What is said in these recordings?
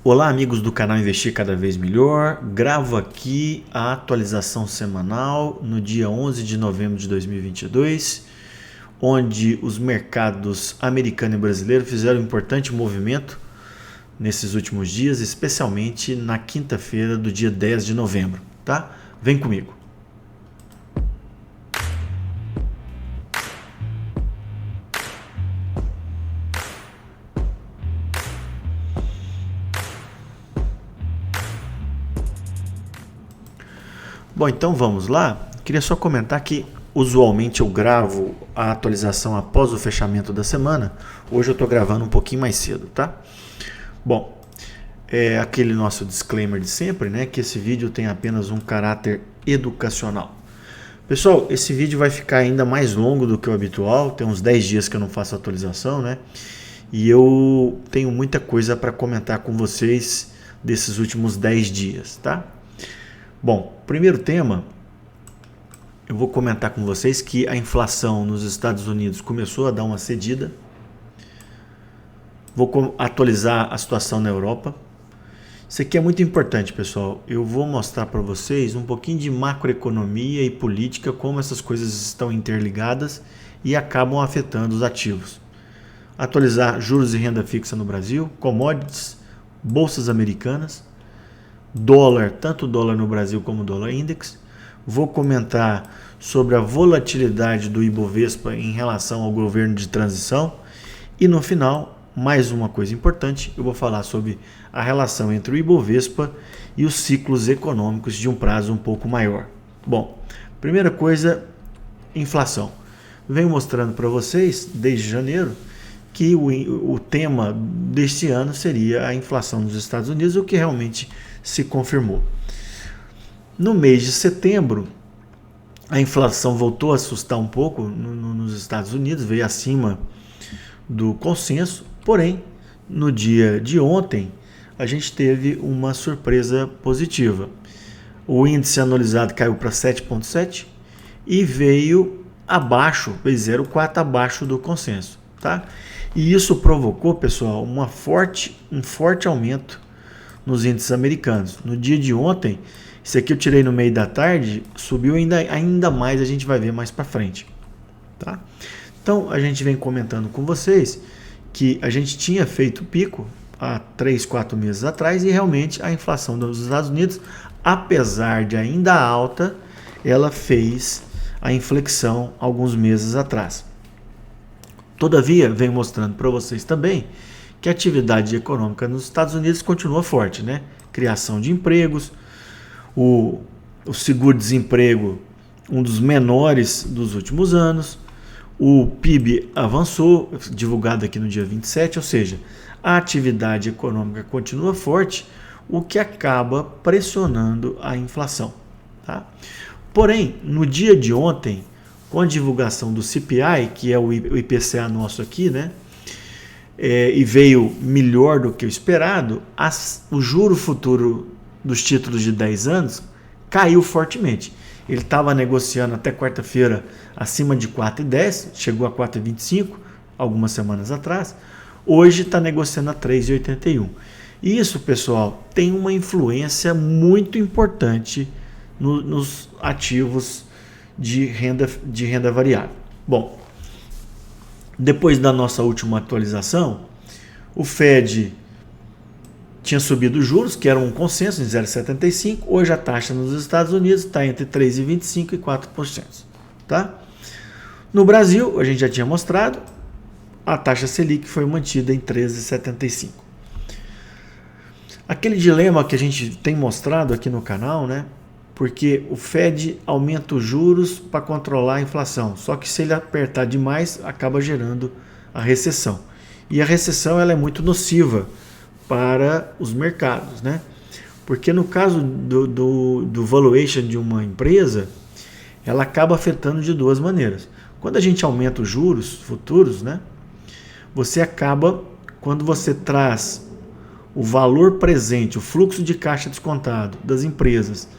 Olá, amigos do canal Investir Cada Vez Melhor. Gravo aqui a atualização semanal no dia 11 de novembro de 2022, onde os mercados americano e brasileiro fizeram um importante movimento nesses últimos dias, especialmente na quinta-feira do dia 10 de novembro, tá? Vem comigo. Bom, então vamos lá. Queria só comentar que usualmente eu gravo a atualização após o fechamento da semana. Hoje eu estou gravando um pouquinho mais cedo, tá? Bom, é aquele nosso disclaimer de sempre, né? Que esse vídeo tem apenas um caráter educacional. Pessoal, esse vídeo vai ficar ainda mais longo do que o habitual. Tem uns 10 dias que eu não faço atualização, né? E eu tenho muita coisa para comentar com vocês desses últimos 10 dias, tá? Bom, primeiro tema, eu vou comentar com vocês que a inflação nos Estados Unidos começou a dar uma cedida. Vou atualizar a situação na Europa. Isso aqui é muito importante, pessoal. Eu vou mostrar para vocês um pouquinho de macroeconomia e política, como essas coisas estão interligadas e acabam afetando os ativos. Atualizar juros e renda fixa no Brasil, commodities, bolsas americanas, dólar, tanto dólar no Brasil como dólar index. Vou comentar sobre a volatilidade do Ibovespa em relação ao governo de transição. E no final, mais uma coisa importante, eu vou falar sobre a relação entre o Ibovespa e os ciclos econômicos de um prazo um pouco maior. Bom, primeira coisa, inflação. Venho mostrando para vocês, desde janeiro, que o tema deste ano seria a inflação nos Estados Unidos, o que realmente se confirmou. No mês de setembro, a inflação voltou a assustar um pouco nos Estados Unidos, veio acima do consenso, porém, no dia de ontem, a gente teve uma surpresa positiva. O índice anualizado caiu para 7,7 e veio abaixo, veio 0,4 abaixo do consenso, tá? E isso provocou, pessoal, um forte aumento nos índices americanos. No dia de ontem, isso aqui eu tirei no meio da tarde, subiu ainda mais, a gente vai ver mais para frente, tá? Então, a gente vem comentando com vocês que a gente tinha feito pico há 3, 4 meses atrás e realmente a inflação dos Estados Unidos, apesar de ainda alta, ela fez a inflexão alguns meses atrás. Todavia, venho mostrando para vocês também que a atividade econômica nos Estados Unidos continua forte, né? Criação de empregos, o seguro-desemprego, um dos menores dos últimos anos, o PIB avançou, divulgado aqui no dia 27, ou seja, a atividade econômica continua forte, o que acaba pressionando a inflação, tá? Porém, no dia de ontem, com a divulgação do CPI, que é o IPCA nosso aqui, né? E veio melhor do que o esperado, o juro futuro dos títulos de 10 anos caiu fortemente. Ele estava negociando até quarta-feira acima de 4,10, chegou a 4,25 algumas semanas atrás. Hoje está negociando a 3,81. Isso, pessoal, tem uma influência muito importante nos ativos de renda variável. Bom, depois da nossa última atualização, o Fed tinha subido os juros, que era um consenso em 0,75. Hoje a taxa nos Estados Unidos está entre 3,25% e 4%. Tá? No Brasil, a gente já tinha mostrado, a taxa Selic foi mantida em 13,75%. Aquele dilema que a gente tem mostrado aqui no canal, né? Porque o Fed aumenta os juros para controlar a inflação. Só que se ele apertar demais, acaba gerando a recessão. E a recessão ela é muito nociva para os mercados, né? Porque no caso do valuation de uma empresa, ela acaba afetando de duas maneiras. Quando a gente aumenta os juros futuros, né? Você acaba, quando você traz o valor presente, o fluxo de caixa descontado das empresas,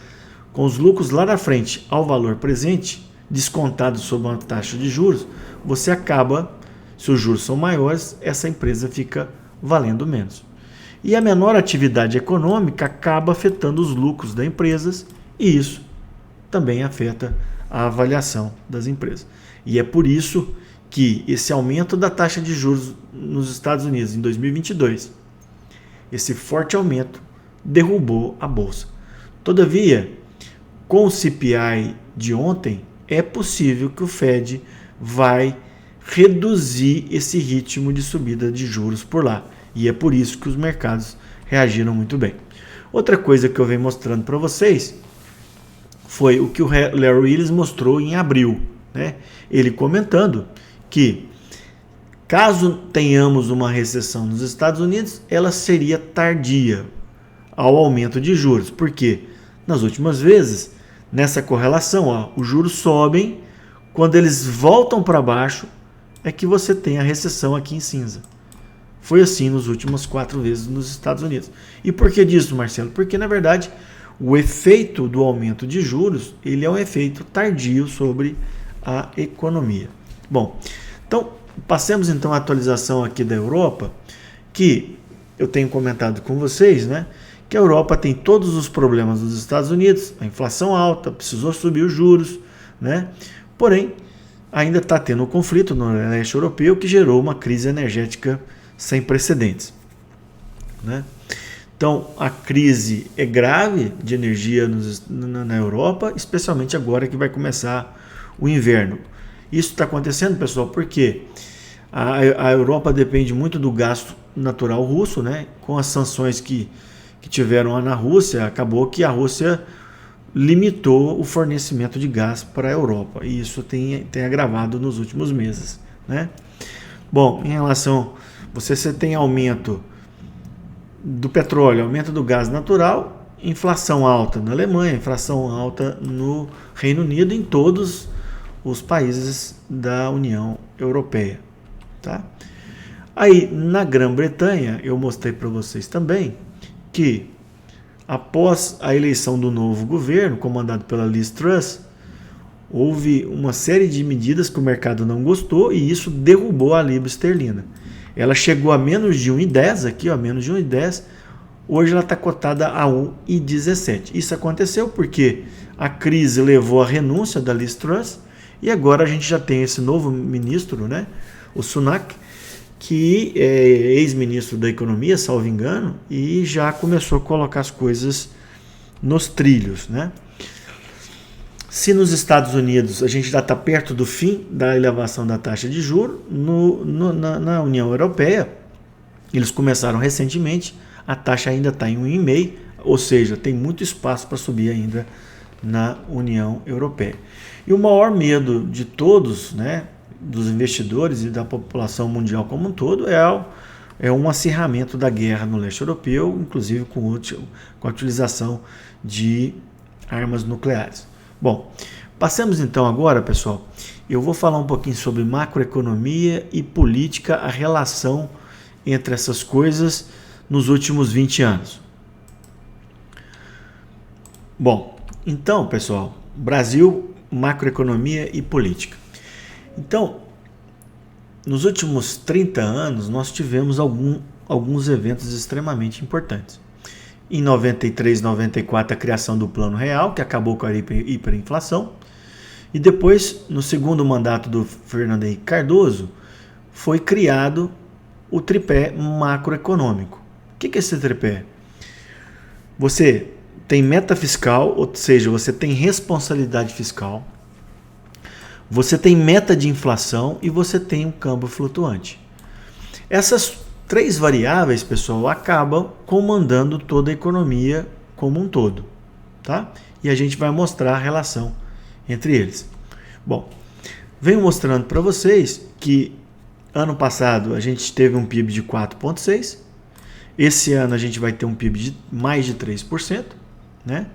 com os lucros lá na frente ao valor presente, descontado sob uma taxa de juros, você acaba, se os juros são maiores, essa empresa fica valendo menos. E a menor atividade econômica acaba afetando os lucros das empresas e isso também afeta a avaliação das empresas. E é por isso que esse aumento da taxa de juros nos Estados Unidos em 2022, esse forte aumento, derrubou a bolsa. Todavia, com o CPI de ontem, é possível que o Fed vai reduzir esse ritmo de subida de juros por lá. E é por isso que os mercados reagiram muito bem. Outra coisa que eu venho mostrando para vocês foi o que o Larry Willis mostrou em abril, né? Ele comentando que caso tenhamos uma recessão nos Estados Unidos, ela seria tardia ao aumento de juros. Porque nas últimas vezes, nessa correlação, os juros sobem, quando eles voltam para baixo, é que você tem a recessão aqui em cinza. Foi assim nos últimos 4 vezes nos Estados Unidos. E por que disso, Marcelo? Porque, na verdade, o efeito do aumento de juros, ele é um efeito tardio sobre a economia. Bom, então, passemos então a atualização aqui da Europa, que eu tenho comentado com vocês, né? Que a Europa tem todos os problemas dos Estados Unidos, a inflação alta, precisou subir os juros, né? Porém, ainda está tendo um conflito no leste europeu que gerou uma crise energética sem precedentes, né? Então, a crise é grave de energia na Europa, especialmente agora que vai começar o inverno. Isso está acontecendo, pessoal, porque a Europa depende muito do gás natural russo, né? Com as sanções que tiveram lá na Rússia, acabou que a Rússia limitou o fornecimento de gás para a Europa. E isso tem agravado nos últimos meses, né? Bom, em relação... Você tem aumento do petróleo, aumento do gás natural, inflação alta na Alemanha, inflação alta no Reino Unido, em todos os países da União Europeia, tá? Aí, na Grã-Bretanha, eu mostrei para vocês também que, após a eleição do novo governo, comandado pela Liz Truss, houve uma série de medidas que o mercado não gostou e isso derrubou a libra esterlina. Ela chegou a menos de 1,10 aqui, ó, menos de 1,10. Hoje ela está cotada a 1,17. Isso aconteceu porque a crise levou à renúncia da Liz Truss e agora a gente já tem esse novo ministro, né, o Sunak, que é ex-ministro da Economia, salvo engano, e já começou a colocar as coisas nos trilhos, né? Se nos Estados Unidos a gente já está perto do fim da elevação da taxa de juros, na União Europeia, eles começaram recentemente, a taxa ainda está em 1,5, ou seja, tem muito espaço para subir ainda na União Europeia. E o maior medo de todos, né, dos investidores e da população mundial como um todo, é um acirramento da guerra no leste europeu, inclusive com a utilização de armas nucleares. Bom, passemos então agora, pessoal, eu vou falar um pouquinho sobre macroeconomia e política, a relação entre essas coisas nos últimos 20 anos. Bom, então, pessoal, Brasil, macroeconomia e política. Então, nos últimos 30 anos, nós tivemos alguns eventos extremamente importantes. Em 93, 94, a criação do Plano Real, que acabou com a hiperinflação. E depois, no segundo mandato do Fernando Henrique Cardoso, foi criado o tripé macroeconômico. O que é esse tripé? Você tem meta fiscal, ou seja, você tem responsabilidade fiscal, você tem meta de inflação e você tem um câmbio flutuante. Essas 3 variáveis, pessoal, acabam comandando toda a economia como um todo, tá? E a gente vai mostrar a relação entre eles. Bom, venho mostrando para vocês que ano passado a gente teve um PIB de 4,6%, esse ano a gente vai ter um PIB de mais de 3%, né?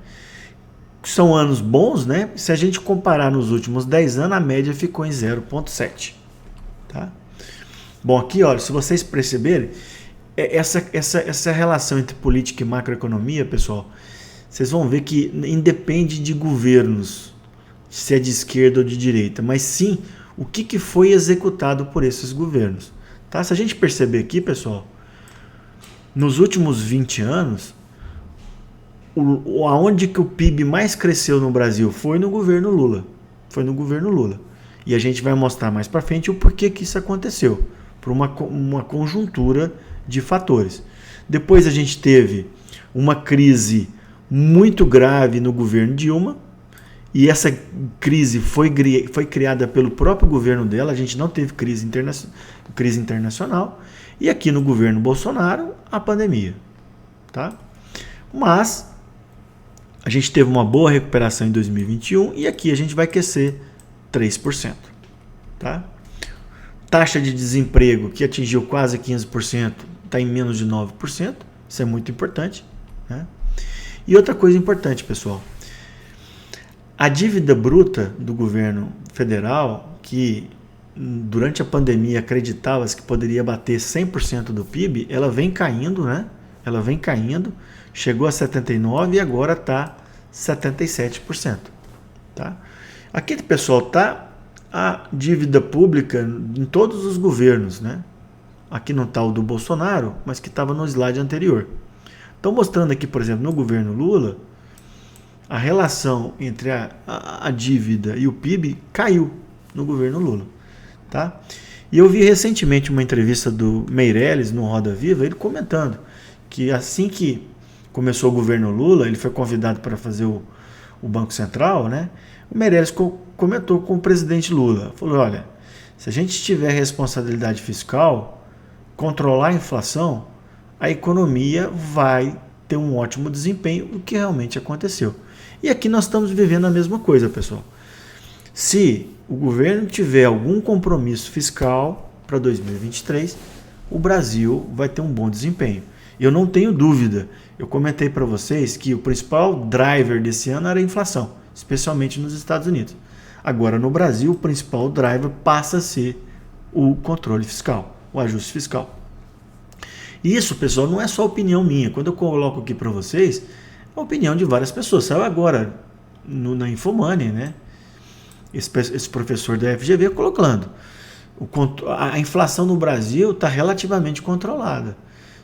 São anos bons, né? Se a gente comparar nos últimos 10 anos, a média ficou em 0,7%, tá? Bom, aqui, olha, se vocês perceberem, essa relação entre política e macroeconomia, pessoal, vocês vão ver que independe de governos, se é de esquerda ou de direita, mas sim o que foi executado por esses governos. Tá? Se a gente perceber aqui, pessoal, Nos últimos 20 anos, aonde que o PIB mais cresceu no Brasil foi no governo Lula. Foi no governo Lula. E a gente vai mostrar mais para frente o porquê que isso aconteceu. Por uma conjuntura de fatores. Depois a gente teve uma crise muito grave no governo Dilma. E essa crise foi criada pelo próprio governo dela. A gente não teve crise internacional. E aqui no governo Bolsonaro, a pandemia. Tá? Mas a gente teve uma boa recuperação em 2021 e aqui a gente vai crescer 3%. Tá? Taxa de desemprego que atingiu quase 15%, está em menos de 9%. Isso é muito importante. Né? E outra coisa importante, pessoal. A dívida bruta do governo federal, que durante a pandemia acreditava-se que poderia bater 100% do PIB, ela vem caindo, né? Ela vem caindo, chegou a 79% e agora está 77%. Tá? Aqui, pessoal, está a dívida pública em todos os governos, né? Aqui não está o do Bolsonaro, mas que estava no slide anterior. Estou mostrando aqui, por exemplo, no governo Lula, a relação entre a dívida e o PIB caiu no governo Lula. Tá? E eu vi recentemente uma entrevista do Meirelles no Roda Viva, ele comentando que assim que começou o governo Lula, ele foi convidado para fazer o Banco Central, né? O Meirelles comentou com o presidente Lula, falou, olha, se a gente tiver responsabilidade fiscal, controlar a inflação, a economia vai ter um ótimo desempenho, o que realmente aconteceu. E aqui nós estamos vivendo a mesma coisa, pessoal. Se o governo tiver algum compromisso fiscal para 2023, o Brasil vai ter um bom desempenho. Eu não tenho dúvida. Eu comentei para vocês que o principal driver desse ano era a inflação, especialmente nos Estados Unidos. Agora, no Brasil, o principal driver passa a ser o controle fiscal, o ajuste fiscal. Isso, pessoal, não é só opinião minha. Quando eu coloco aqui para vocês, é a opinião de várias pessoas. Saiu agora na Infomoney, né? Esse professor da FGV colocando. A inflação no Brasil está relativamente controlada.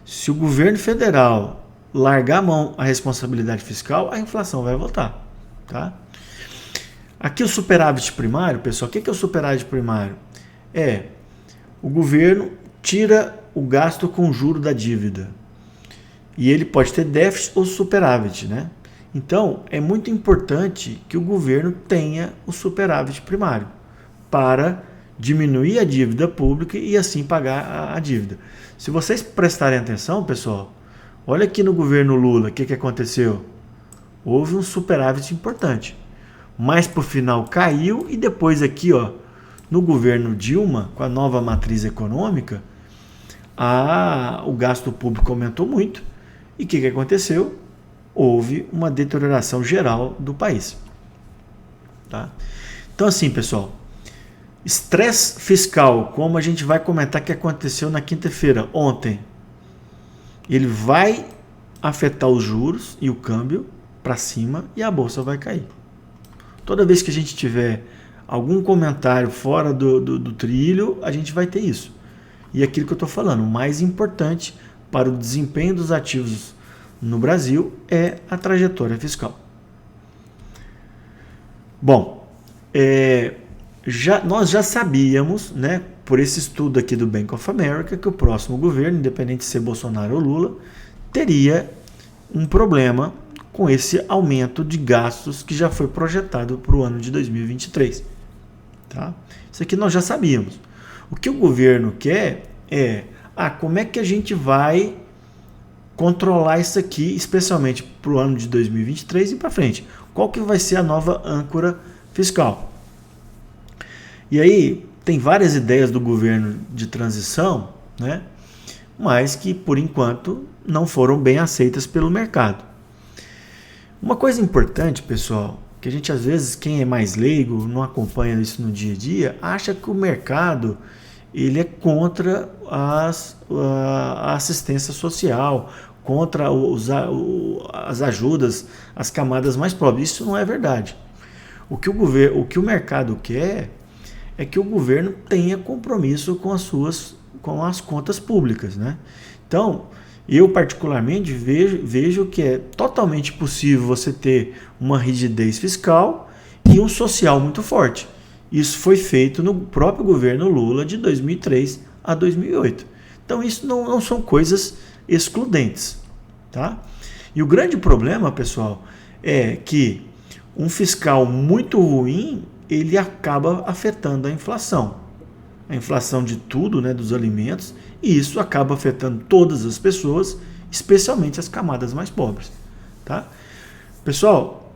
Se o governo federal largar a mão a responsabilidade fiscal, a inflação vai voltar. Tá? Aqui o superávit primário, pessoal, o que é o superávit primário? O governo tira o gasto com juro da dívida. E ele pode ter déficit ou superávit, né? Então, é muito importante que o governo tenha o superávit primário para diminuir a dívida pública e assim pagar a dívida. Se vocês prestarem atenção, pessoal, olha aqui no governo Lula, o que aconteceu? Houve um superávit importante, mas por final caiu e depois aqui, ó, no governo Dilma, com a nova matriz econômica, o gasto público aumentou muito. E o que aconteceu? Houve uma deterioração geral do país. Tá? Então assim, pessoal, estresse fiscal, como a gente vai comentar que aconteceu na quinta-feira, ontem, ele vai afetar os juros e o câmbio para cima e a bolsa vai cair. Toda vez que a gente tiver algum comentário fora do trilho, a gente vai ter isso. E aquilo que eu estou falando, o mais importante para o desempenho dos ativos no Brasil é a trajetória fiscal. Bom, nós já sabíamos, né, por esse estudo aqui do Bank of America, que o próximo governo, independente de ser Bolsonaro ou Lula, teria um problema com esse aumento de gastos que já foi projetado para o ano de 2023. Tá? Isso aqui nós já sabíamos. O que o governo quer como é que a gente vai controlar isso aqui, especialmente para o ano de 2023 e para frente. Qual que vai ser a nova âncora fiscal? E aí tem várias ideias do governo de transição, né? Mas que por enquanto não foram bem aceitas pelo mercado. Uma coisa importante, pessoal, que a gente às vezes, quem é mais leigo, não acompanha isso no dia a dia, acha que o mercado ele é contra a assistência social, contra as ajudas às camadas mais pobres. Isso não é verdade. O que o mercado quer é que o governo tenha compromisso com as contas públicas, né? Então, Eu, particularmente, vejo que é totalmente possível você ter uma rigidez fiscal e um social muito forte. Isso foi feito no próprio governo Lula de 2003 a 2008. Então, isso não são coisas excludentes. Tá? E o grande problema, pessoal, é que um fiscal muito ruim, ele acaba afetando a inflação de tudo, né, dos alimentos, e isso acaba afetando todas as pessoas, especialmente as camadas mais pobres. Tá? Pessoal,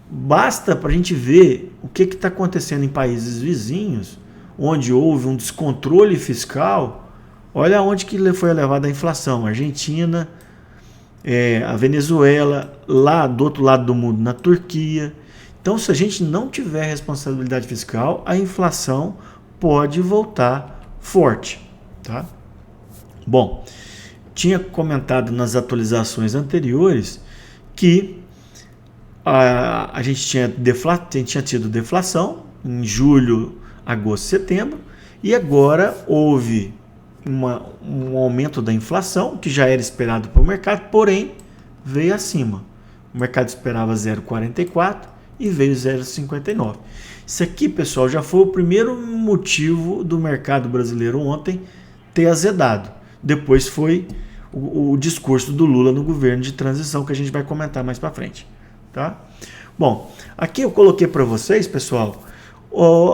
basta para a gente ver o que está acontecendo em países vizinhos, onde houve um descontrole fiscal. Olha onde que foi elevada a inflação: Argentina, a Venezuela, lá do outro lado do mundo, na Turquia. Então, se a gente não tiver responsabilidade fiscal, a inflação pode voltar forte. Tá? Bom, tinha comentado nas atualizações anteriores que a gente tinha tido deflação em julho, agosto, setembro, e agora houve um aumento da inflação, que já era esperado para o mercado, porém veio acima. O mercado esperava 0,44 e veio 0,59. Isso aqui, pessoal, já foi o primeiro motivo do mercado brasileiro ontem ter azedado. Depois foi o discurso do Lula no governo de transição, que a gente vai comentar mais para frente. Tá? Bom, aqui eu coloquei para vocês, pessoal,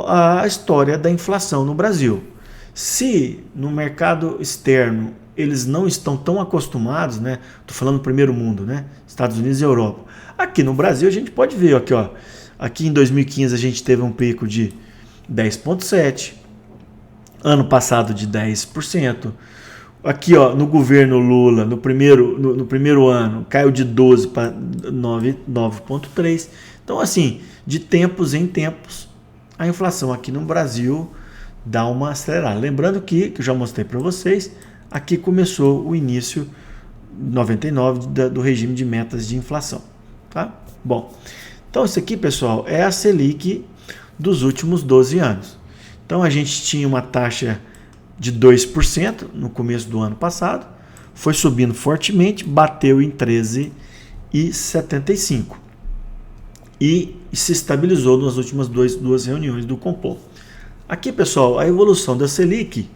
a história da inflação no Brasil. Se no mercado externo eles não estão tão acostumados, né? Estou falando do primeiro mundo, né? Estados Unidos e Europa. Aqui no Brasil a gente pode ver, aqui, ó. Aqui em 2015 a gente teve um pico de 10,7%, ano passado de 10%. Aqui, ó, no governo Lula, no primeiro ano, caiu de 12 para 9,3%. Então, assim, de tempos em tempos, a inflação aqui no Brasil dá uma acelerada. Lembrando que eu já mostrei para vocês, aqui começou o início, 99, do regime de metas de inflação. Tá? Bom, então isso aqui, pessoal, é a Selic dos últimos 12 anos. Então, a gente tinha uma taxa de 2% no começo do ano passado, foi subindo fortemente, bateu em 13,75% e se estabilizou nas últimas duas reuniões do Compom. Aqui, pessoal, a evolução da Selic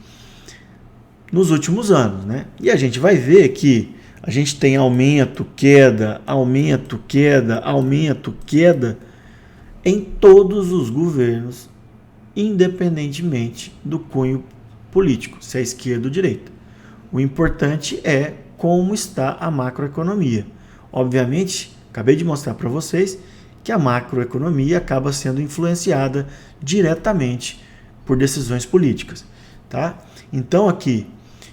nos últimos anos, né? E a gente vai ver que a gente tem aumento, queda, aumento, queda, aumento, queda em todos os governos, independentemente do cunho político, se é esquerda ou direita. O importante é como está a macroeconomia. Obviamente, acabei de mostrar para vocês que a macroeconomia acaba sendo influenciada diretamente por decisões políticas. Tá? Então aqui,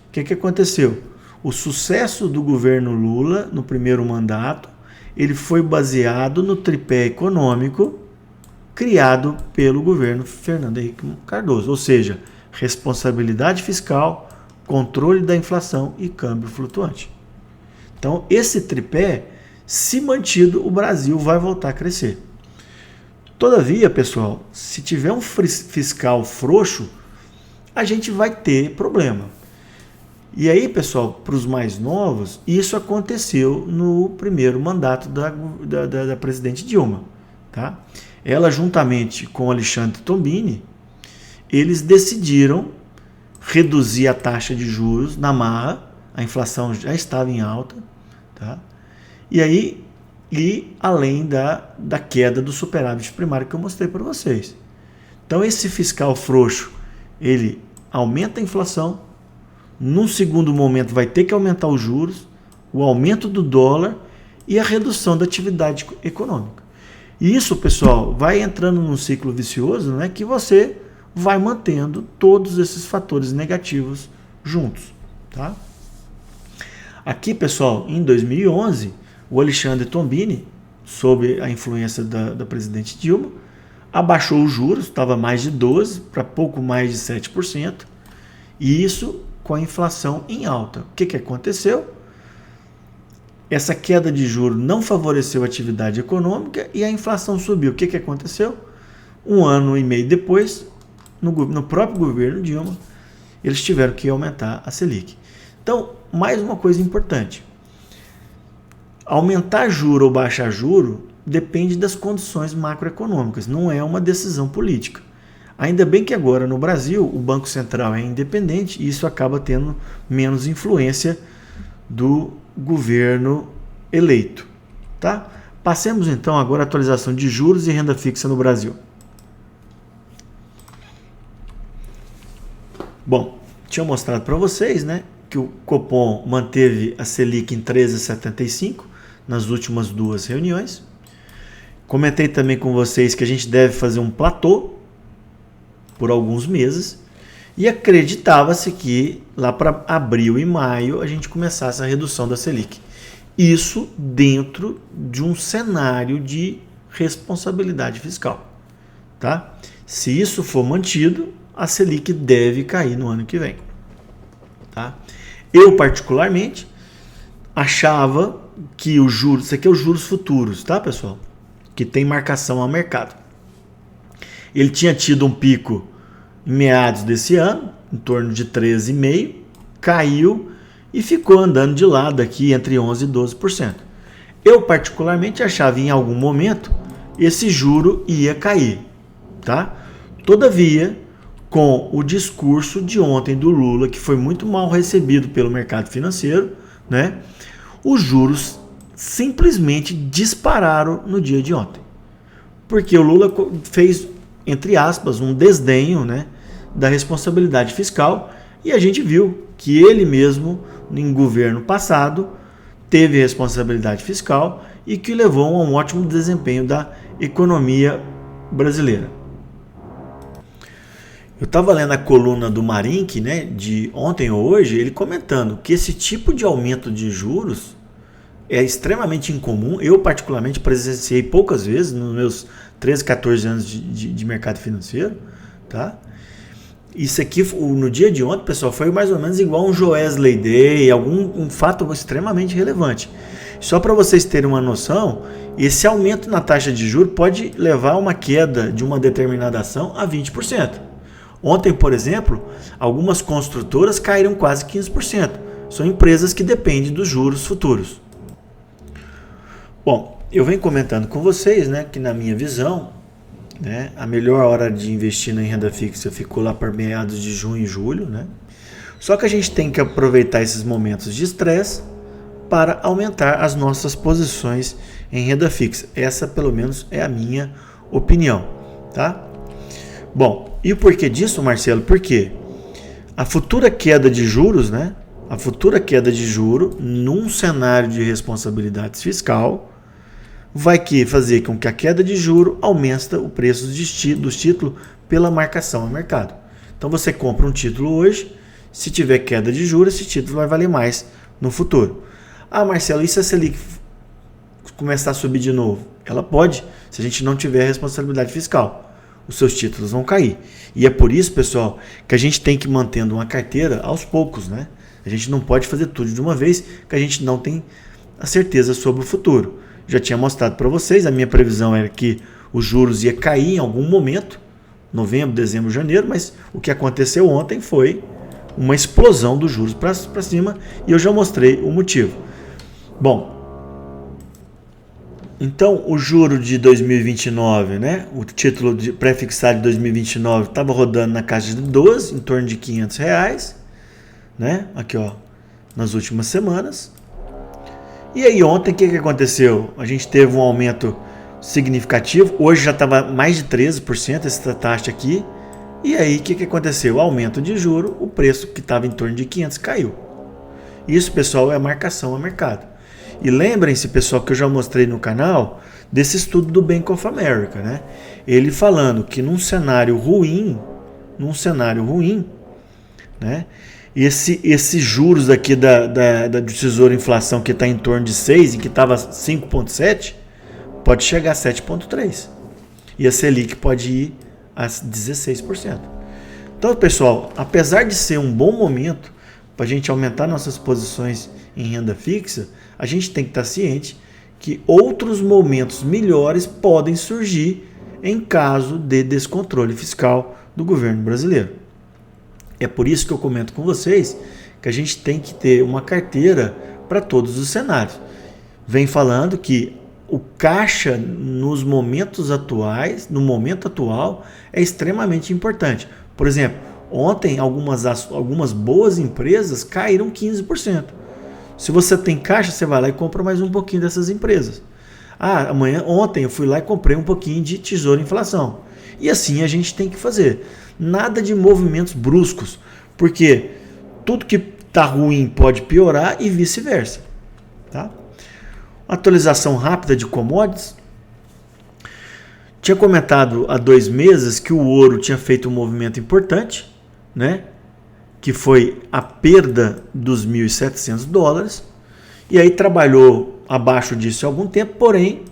o que aconteceu? O sucesso do governo Lula no primeiro mandato, ele foi baseado no tripé econômico criado pelo governo Fernando Henrique Cardoso, ou seja, responsabilidade fiscal, controle da inflação e câmbio flutuante. Então, esse tripé, se mantido, o Brasil vai voltar a crescer. Todavia, pessoal, se tiver um fiscal frouxo, a gente vai ter problema. E aí, pessoal, para os mais novos, isso aconteceu no primeiro mandato da presidente Dilma. Tá? Ela, juntamente com Alexandre Tombini, eles decidiram reduzir a taxa de juros na marra, a inflação já estava em alta, tá? E além da queda do superávit primário que eu mostrei para vocês. Então, esse fiscal frouxo, ele aumenta a inflação, num segundo momento vai ter que aumentar os juros, o aumento do dólar e a redução da atividade econômica. E isso, pessoal, vai entrando num ciclo vicioso, né, que você vai mantendo todos esses fatores negativos juntos. Tá? Aqui, pessoal, em 2011, o Alexandre Tombini, sob a influência da presidente Dilma, abaixou os juros, estava mais de 12% para pouco mais de 7%, e isso com a inflação em alta. O que aconteceu? Essa queda de juros não favoreceu a atividade econômica e a inflação subiu. O que aconteceu? Um ano e meio depois, no próprio governo Dilma, eles tiveram que aumentar a Selic. Então, mais uma coisa importante. Aumentar juro ou baixar juro depende das condições macroeconômicas, não é uma decisão política. Ainda bem que agora no Brasil o Banco Central é independente e isso acaba tendo menos influência do governo eleito. Tá? Passemos então agora à atualização de juros e renda fixa no Brasil. Bom, tinha mostrado para vocês, né, que o Copom manteve a Selic em 13,75 nas últimas 2 reuniões. Comentei também com vocês que a gente deve fazer um platô por alguns meses e acreditava-se que lá para abril e maio a gente começasse a redução da Selic. Isso dentro de um cenário de responsabilidade fiscal. Tá? Se isso for mantido, a Selic deve cair no ano que vem. Tá? Eu, particularmente, achava que os juros, isso aqui é os juros futuros, tá, pessoal? Que tem marcação ao mercado. Ele tinha tido um pico em meados desse ano, em torno de 13,5%, caiu e ficou andando de lado aqui entre 11% e 12%. Eu, particularmente, achava em algum momento esse juro ia cair. Tá? Todavia, com o discurso de ontem do Lula, que foi muito mal recebido pelo mercado financeiro, né? Os juros simplesmente dispararam no dia de ontem. Porque o Lula fez, entre aspas, um desdenho, né, da responsabilidade fiscal e a gente viu que ele mesmo, em governo passado, teve responsabilidade fiscal e que levou a um ótimo desempenho da economia brasileira. Eu estava lendo a coluna do Marink, né, de ontem ou hoje, ele comentando que esse tipo de aumento de juros é extremamente incomum. Eu, particularmente, presenciei poucas vezes nos meus 13, 14 anos de mercado financeiro. Tá? Isso aqui, no dia de ontem, pessoal, foi mais ou menos igual um Joesley Day, um fato extremamente relevante. Só para vocês terem uma noção, esse aumento na taxa de juros pode levar a uma queda de uma determinada ação a 20%. Ontem, por exemplo, algumas construtoras caíram quase 15%. São empresas que dependem dos juros futuros. Bom, eu venho comentando com vocês, né, que na minha visão, né, a melhor hora de investir em renda fixa ficou lá para meados de junho e julho. Né? Só que a gente tem que aproveitar esses momentos de estresse para aumentar as nossas posições em renda fixa. Essa, pelo menos, é a minha opinião. Tá? Bom, e o porquê disso, Marcelo? Porque a futura queda de juros, né? A futura queda de juro num cenário de responsabilidade fiscal vai fazer com que a queda de juro aumente o preço dos títulos pela marcação ao mercado. Então você compra um título hoje, se tiver queda de juros, esse título vai valer mais no futuro. Ah, Marcelo, e se a Selic começar a subir de novo? Ela pode, se a gente não tiver responsabilidade fiscal. Os seus títulos vão cair. E é por isso, pessoal, que a gente tem que ir mantendo uma carteira aos poucos, né? A gente não pode fazer tudo de uma vez, que a gente não tem a certeza sobre o futuro. Já tinha mostrado para vocês, a minha previsão era que os juros ia cair em algum momento, novembro, dezembro, janeiro, mas o que aconteceu ontem foi uma explosão dos juros para cima e eu já mostrei o motivo. Bom, então, o juro de 2029, né, o título de pré-fixado de 2029 estava rodando na casa de 12, em torno de R$500, né, aqui ó, nas últimas semanas. E aí ontem o que aconteceu? A gente teve um aumento significativo, hoje já estava mais de 13% essa taxa aqui. E aí o que aconteceu? Aumento de juro, o preço que estava em torno de 500 caiu. Isso, pessoal, é a marcação ao mercado. E lembrem-se, pessoal, que eu já mostrei no canal desse estudo do Bank of America, né? Ele falando que num cenário ruim, né? Esses juros aqui do Tesouro Inflação que está em torno de 6 e que estava 5,7, pode chegar a 7,3. E a Selic pode ir a 16%. Então, pessoal, apesar de ser um bom momento para a gente aumentar nossas posições em renda fixa, a gente tem que estar ciente que outros momentos melhores podem surgir em caso de descontrole fiscal do governo brasileiro. É por isso que eu comento com vocês que a gente tem que ter uma carteira para todos os cenários. vem falando que o caixa nos momentos atuais, no momento atual, é extremamente importante. Por exemplo, ontem algumas boas empresas caíram 15%. Se você tem caixa, você vai lá e compra mais um pouquinho dessas empresas. Ontem eu fui lá e comprei um pouquinho de tesouro inflação. E assim a gente tem que fazer. Nada de movimentos bruscos, porque tudo que está ruim pode piorar e vice-versa. Tá? Atualização rápida de commodities. Tinha comentado há 2 meses que o ouro tinha feito um movimento importante, né? Que foi a perda dos $1.700. E aí trabalhou abaixo disso há algum tempo, porém,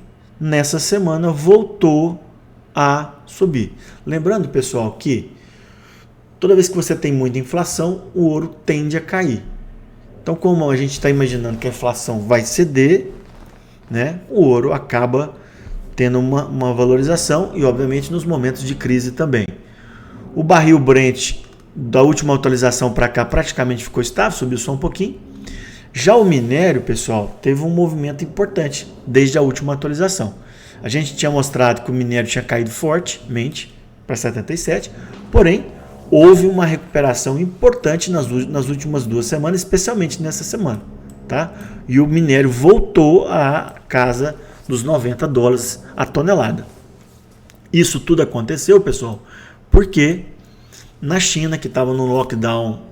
nessa semana voltou a subir. Lembrando, pessoal, que toda vez que você tem muita inflação, o ouro tende a cair. Então, como a gente está imaginando que a inflação vai ceder, né, o ouro acaba tendo uma valorização e, obviamente, nos momentos de crise também. O barril Brent, da última atualização para cá, praticamente ficou estável, subiu só um pouquinho. Já o minério, pessoal, teve um movimento importante desde a última atualização. A gente tinha mostrado que o minério tinha caído fortemente para 77, porém, houve uma recuperação importante nas últimas 2 semanas, especialmente nessa semana. Tá? E o minério voltou à casa dos $90 a tonelada. Isso tudo aconteceu, pessoal, porque na China, que estava no lockdown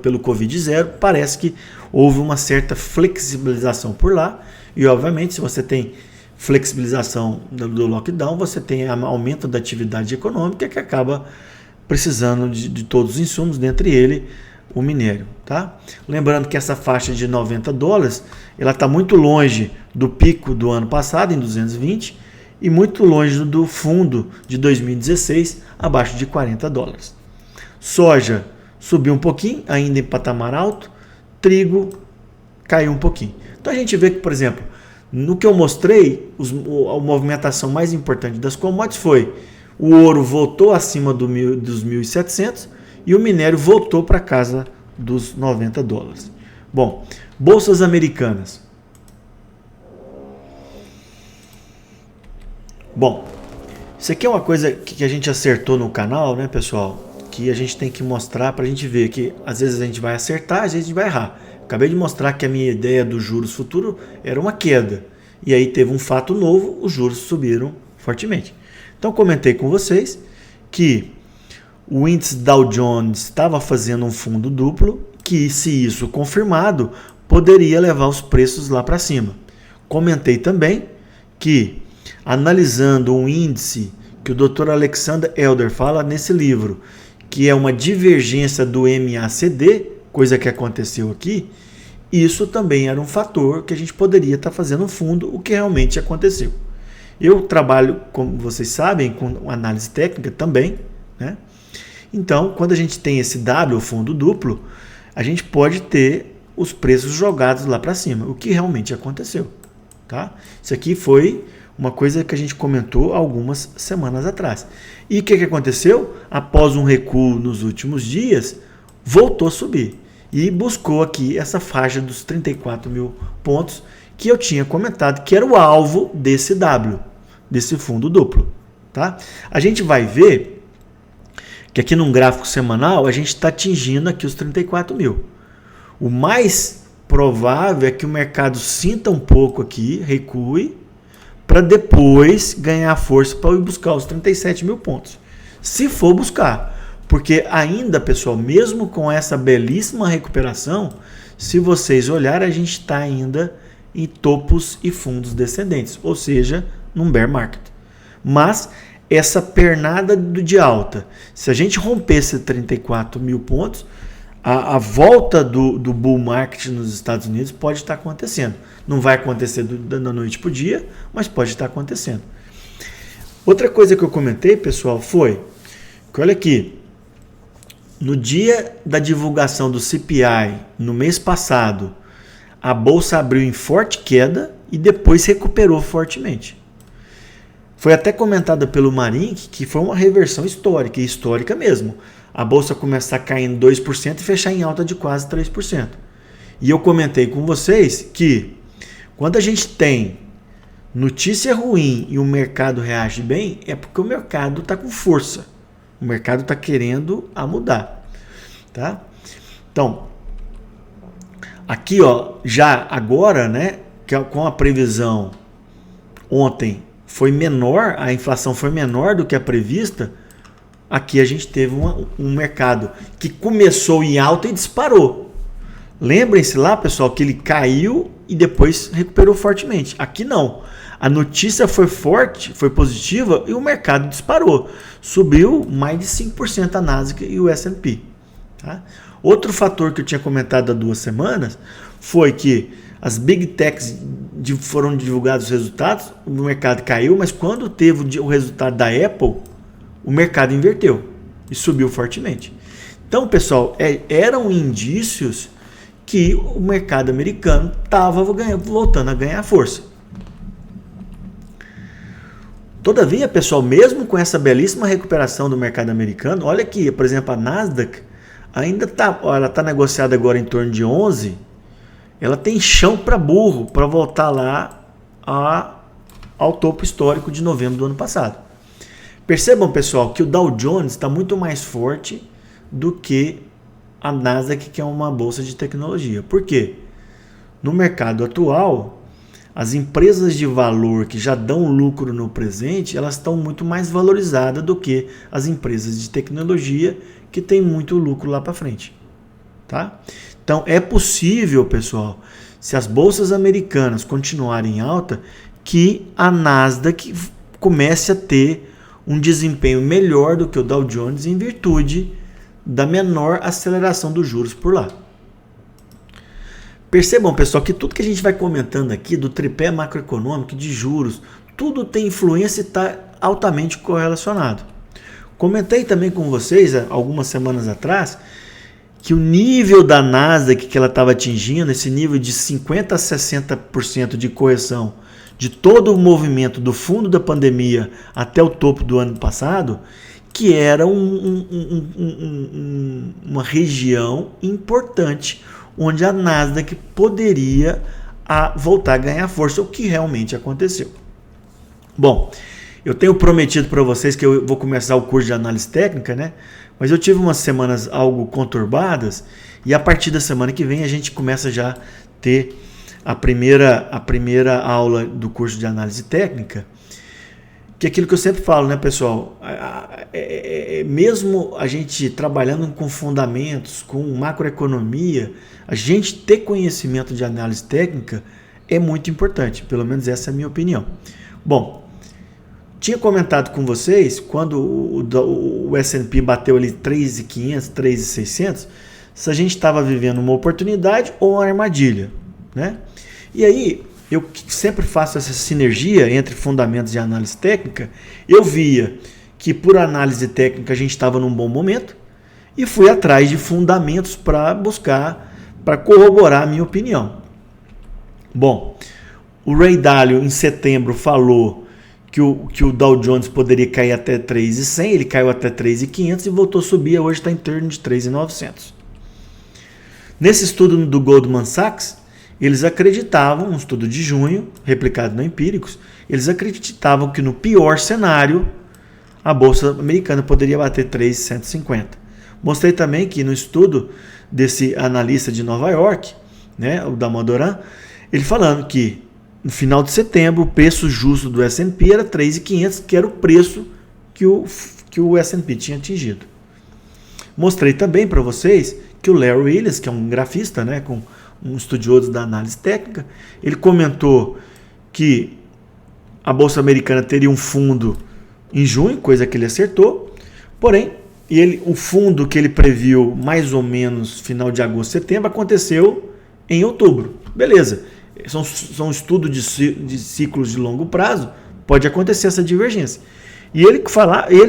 pelo Covid-0, parece que houve uma certa flexibilização por lá. E, obviamente, se você tem flexibilização do lockdown, você tem aumento da atividade econômica que acaba precisando de todos os insumos, dentre ele o minério. Tá? Lembrando que essa faixa de $90, ela está muito longe do pico do ano passado, em 220, e muito longe do fundo de 2016, abaixo de $40. Soja subiu um pouquinho, ainda em patamar alto, trigo caiu um pouquinho. Então a gente vê que, por exemplo, no que eu mostrei, a movimentação mais importante das commodities foi o ouro voltou acima dos 1.700 e o minério voltou para casa dos $90. Bom, bolsas americanas. Bom, isso aqui é uma coisa que a gente acertou no canal, né, pessoal? Que a gente tem que mostrar para a gente ver que às vezes a gente vai acertar, às vezes a gente vai errar. Acabei de mostrar que a minha ideia dos juros futuros era uma queda. E aí teve um fato novo, os juros subiram fortemente. Então comentei com vocês que o índice Dow Jones estava fazendo um fundo duplo, que se isso confirmado, poderia levar os preços lá para cima. Comentei também que, analisando um índice que o Dr. Alexander Elder fala nesse livro, que é uma divergência do MACD, coisa que aconteceu aqui, isso também era um fator que a gente poderia estar fazendo um fundo, o que realmente aconteceu. Eu trabalho, como vocês sabem, com análise técnica também, né? Então, quando a gente tem esse W, fundo duplo, a gente pode ter os preços jogados lá para cima, o que realmente aconteceu. Tá? Isso aqui foi uma coisa que a gente comentou algumas semanas atrás. E o que aconteceu? Após um recuo nos últimos dias, voltou a subir e buscou aqui essa faixa dos 34 mil pontos que eu tinha comentado, que era o alvo desse W, desse fundo duplo. Tá? A gente vai ver que aqui num gráfico semanal a gente está atingindo aqui os 34 mil. O mais provável é que o mercado sinta um pouco aqui, recue, para depois ganhar força para ir buscar os 37 mil pontos. Se for buscar. Porque ainda, pessoal, mesmo com essa belíssima recuperação, se vocês olharem, a gente está ainda em topos e fundos descendentes, ou seja, num bear market. Mas essa pernada de alta, se a gente romper esses 34 mil pontos, a volta do bull market nos Estados Unidos pode estar acontecendo. Não vai acontecer da noite para o dia, mas pode estar acontecendo. Outra coisa que eu comentei, pessoal, foi que, olha aqui, no dia da divulgação do CPI, no mês passado, a bolsa abriu em forte queda e depois recuperou fortemente. Foi até comentada pelo Marink que foi uma reversão histórica, e histórica mesmo. A bolsa começar caindo 2% e fechar em alta de quase 3%. E eu comentei com vocês que Quando a gente tem notícia ruim e o mercado reage bem, é porque o mercado está com força. O mercado está querendo mudar. Tá? Então, aqui, ó, já agora, né, que com a previsão ontem foi menor, a inflação foi menor do que a prevista, aqui a gente teve um mercado que começou em alta e disparou. Lembrem-se lá, pessoal, que ele caiu e depois recuperou fortemente. Aqui não. A notícia foi forte, foi positiva e o mercado disparou. Subiu mais de 5% a Nasdaq e o S&P. Tá? Outro fator que eu tinha comentado há 2 semanas foi que as Big Techs foram divulgados os resultados, o mercado caiu, mas quando teve o resultado da Apple, o mercado inverteu e subiu fortemente. Então, pessoal, eram indícios que o mercado americano estava voltando a ganhar força. Todavia, pessoal, mesmo com essa belíssima recuperação do mercado americano, olha aqui, por exemplo, a Nasdaq ainda está negociada agora em torno de 11, ela tem chão para burro para voltar lá ao topo histórico de novembro do ano passado. Percebam, pessoal, que o Dow Jones está muito mais forte do que a Nasdaq, que é uma bolsa de tecnologia. Por quê? No mercado atual, as empresas de valor que já dão lucro no presente, elas estão muito mais valorizadas do que as empresas de tecnologia que têm muito lucro lá para frente. Tá? Então, é possível, pessoal, se as bolsas americanas continuarem em alta, que a Nasdaq comece a ter um desempenho melhor do que o Dow Jones em virtude da menor aceleração dos juros por lá. Percebam, pessoal, que tudo que a gente vai comentando aqui do tripé macroeconômico, de juros, tudo tem influência e está altamente correlacionado. Comentei também com vocês, algumas semanas atrás, que o nível da Nasdaq que ela estava atingindo, esse nível de 50% a 60% de correção de todo o movimento do fundo da pandemia até o topo do ano passado, que era uma região importante onde a Nasdaq poderia voltar a ganhar força, o que realmente aconteceu. Bom, eu tenho prometido para vocês que eu vou começar o curso de análise técnica, né? Mas eu tive umas semanas algo conturbadas e a partir da semana que vem a gente começa já a ter a primeira aula do curso de análise técnica, que é aquilo que eu sempre falo, né, pessoal? Mesmo a gente trabalhando com fundamentos, com macroeconomia, a gente ter conhecimento de análise técnica é muito importante, pelo menos essa é a minha opinião. Bom, tinha comentado com vocês, quando o S&P bateu ali 3.500, 3.600, se a gente estava vivendo uma oportunidade ou uma armadilha, né? E aí, eu sempre faço essa sinergia entre fundamentos e análise técnica, eu via que por análise técnica a gente estava num bom momento e fui atrás de fundamentos para buscar, para corroborar a minha opinião. Bom, o Ray Dalio em setembro falou que o Dow Jones poderia cair até 3.100, ele caiu até 3.500 e voltou a subir, hoje está em torno de 3.900. Nesse estudo do Goldman Sachs, eles acreditavam, um estudo de junho, replicado no Empíricos, eles acreditavam que no pior cenário, a Bolsa Americana poderia bater 3.150. Mostrei também que no estudo desse analista de Nova York, né, o Damodaran, ele falando que no final de setembro o preço justo do S&P era 3.500, que era o preço que o S&P tinha atingido. Mostrei também para vocês que o Larry Williams, que é um grafista, né, com um estudioso da análise técnica, ele comentou que a Bolsa Americana teria um fundo em junho, coisa que ele acertou, porém, o fundo que ele previu mais ou menos final de agosto, setembro, aconteceu em outubro. Beleza, são estudos de ciclos de longo prazo, pode acontecer essa divergência. E ele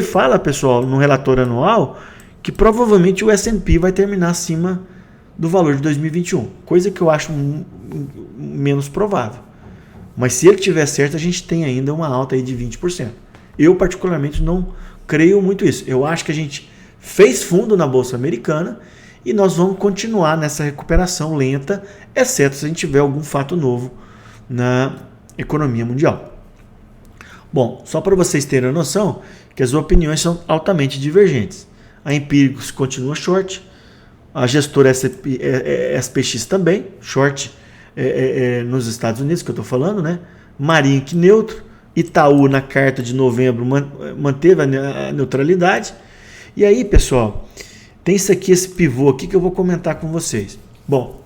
fala, pessoal, no relatório anual, que provavelmente o S&P vai terminar acima do valor de 2021, coisa que eu acho menos provável. Mas se ele tiver certo, a gente tem ainda uma alta aí de 20%. Eu particularmente não creio muito isso. Eu acho que a gente fez fundo na Bolsa Americana e nós vamos continuar nessa recuperação lenta, exceto se a gente tiver algum fato novo na economia mundial. Bom, só para vocês terem a noção que as opiniões são altamente divergentes. A Empíricos continua short, a gestora SPX também, short nos Estados Unidos, que eu estou falando, né? Marinc neutro, Itaú na carta de novembro manteve a neutralidade. E aí, pessoal, tem esse pivô aqui que eu vou comentar com vocês. Bom,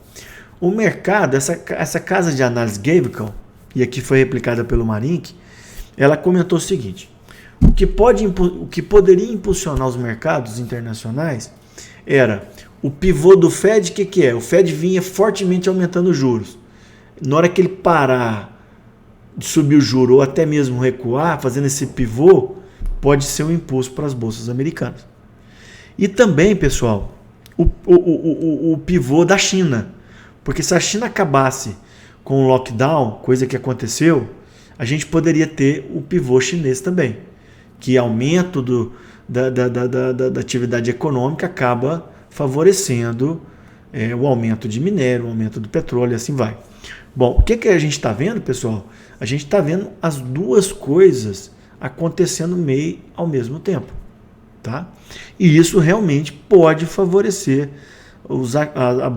o mercado, essa casa de análise Gavekal, e aqui foi replicada pelo Marinc, ela comentou o seguinte: o que poderia impulsionar os mercados internacionais era o pivô do Fed. O que é? O Fed vinha fortemente aumentando os juros. Na hora que ele parar de subir o juro ou até mesmo recuar, fazendo esse pivô, pode ser um impulso para as bolsas americanas. E também, pessoal, o pivô da China. Porque se a China acabasse com o lockdown, coisa que aconteceu, a gente poderia ter o pivô chinês também, que aumento da atividade econômica acaba favorecendo o aumento de minério, o aumento do petróleo e assim vai. Bom, o que a gente está vendo, pessoal? A gente está vendo as duas coisas acontecendo meio ao mesmo tempo. Tá? E isso realmente pode favorecer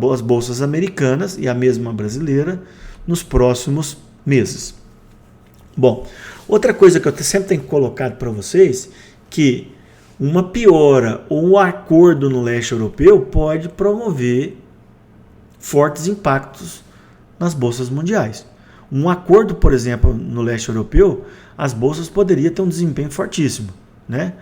as bolsas americanas e a mesma brasileira nos próximos meses. Bom, outra coisa que eu sempre tenho colocado para vocês, que uma piora ou um acordo no leste europeu pode promover fortes impactos nas bolsas mundiais. Um acordo, por exemplo, no leste europeu, as bolsas poderiam ter um desempenho fortíssimo, né?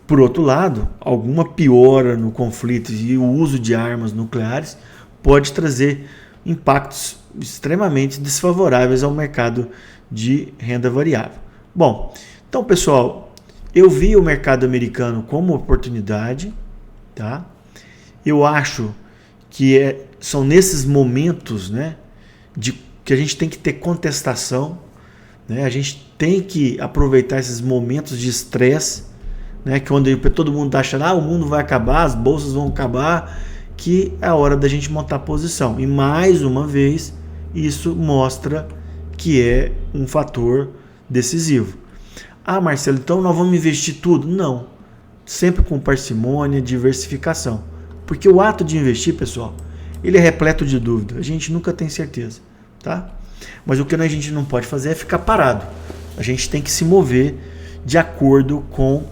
Por outro lado, alguma piora no conflito e o uso de armas nucleares pode trazer impactos extremamente desfavoráveis ao mercado de renda variável. Bom, então, pessoal, eu vi o mercado americano como oportunidade, tá? Eu acho que são nesses momentos, né, que a gente tem que ter contestação, né? A gente tem que aproveitar esses momentos de estresse, né, que onde todo mundo está achando o mundo vai acabar, as bolsas vão acabar, que é a hora da gente montar posição. E mais uma vez, isso mostra que é um fator decisivo. Marcelo, então nós vamos investir tudo? Não. Sempre com parcimônia, diversificação. Porque o ato de investir, pessoal, ele é repleto de dúvida. A gente nunca tem certeza, tá? Mas o que a gente não pode fazer é ficar parado. A gente tem que se mover de acordo com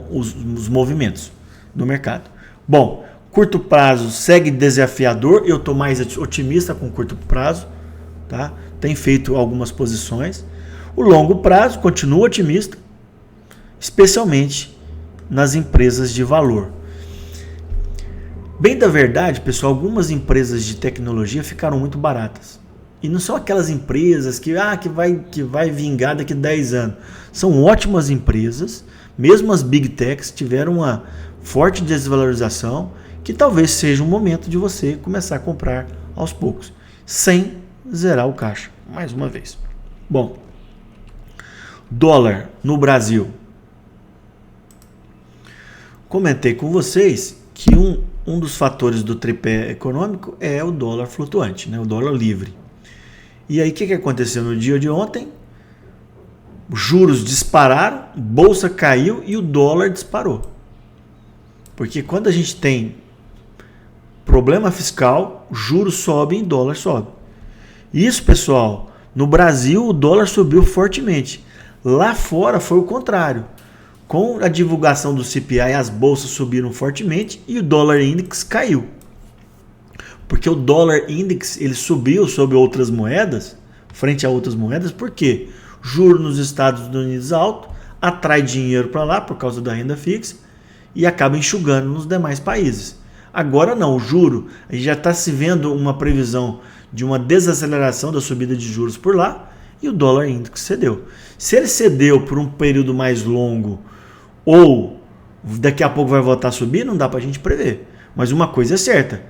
os movimentos do mercado. Bom, curto prazo segue desafiador. Eu estou mais otimista com curto prazo, tá? Tem feito algumas posições. O longo prazo continua otimista, especialmente nas empresas de valor. Bem da verdade, pessoal, algumas empresas de tecnologia ficaram muito baratas. E não são aquelas empresas que vai vingar daqui a 10 anos. São ótimas empresas, mesmo as Big Techs tiveram uma forte desvalorização, que talvez seja um momento de você começar a comprar aos poucos, sem zerar o caixa, mais uma vez. Bom, dólar no Brasil. Comentei com vocês que um dos fatores do tripé econômico é o dólar flutuante, né? O dólar livre. E aí o que aconteceu no dia de ontem? Juros dispararam, bolsa caiu e o dólar disparou. Porque quando a gente tem problema fiscal, juros sobem e dólar sobe. Isso, pessoal, no Brasil o dólar subiu fortemente. Lá fora foi o contrário. Com a divulgação do CPI, as bolsas subiram fortemente e o dólar index caiu. Porque o dólar index ele subiu sobre outras moedas, frente a outras moedas, por quê? Juro nos Estados Unidos alto, atrai dinheiro para lá por causa da renda fixa e acaba enxugando nos demais países. Agora não, o juro, a gente já está se vendo uma previsão de uma desaceleração da subida de juros por lá e o dólar index cedeu. Se ele cedeu por um período mais longo ou daqui a pouco vai voltar a subir, não dá para a gente prever. Mas uma coisa é certa,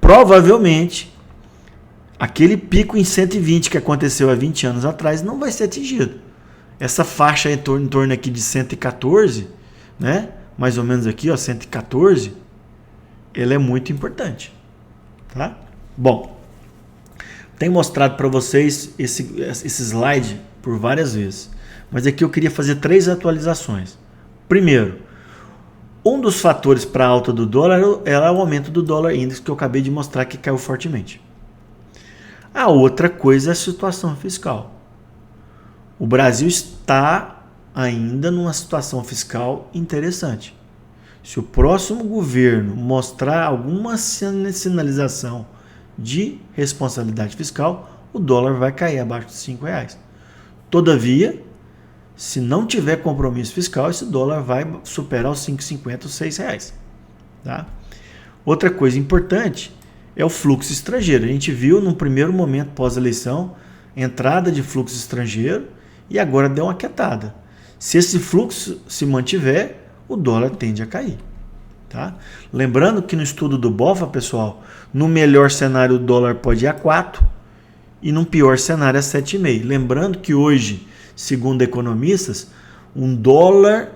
provavelmente aquele pico em 120 que aconteceu há 20 anos atrás não vai ser atingido. Essa faixa em torno aqui de 114, né? Mais ou menos aqui, ó, 114, ela é muito importante, tá? Bom, Tenho mostrado para vocês esse slide por várias vezes, mas aqui eu queria fazer 3 atualizações. Primeiro, um dos fatores para a alta do dólar era o aumento do dólar index, que eu acabei de mostrar que caiu fortemente. A outra coisa é a situação fiscal. O Brasil está ainda numa situação fiscal interessante. Se o próximo governo mostrar alguma sinalização de responsabilidade fiscal, o dólar vai cair abaixo de R$5. Todavia, se não tiver compromisso fiscal, esse dólar vai superar os 5,50, os R$6. Tá? Outra coisa importante é o fluxo estrangeiro. A gente viu no primeiro momento pós-eleição entrada de fluxo estrangeiro e agora deu uma quietada. Se esse fluxo se mantiver, o dólar tende a cair. Tá? Lembrando que no estudo do BOFA, pessoal, no melhor cenário o dólar pode ir a 4 e no pior cenário a 7,5. Lembrando que hoje, segundo economistas, um dólar,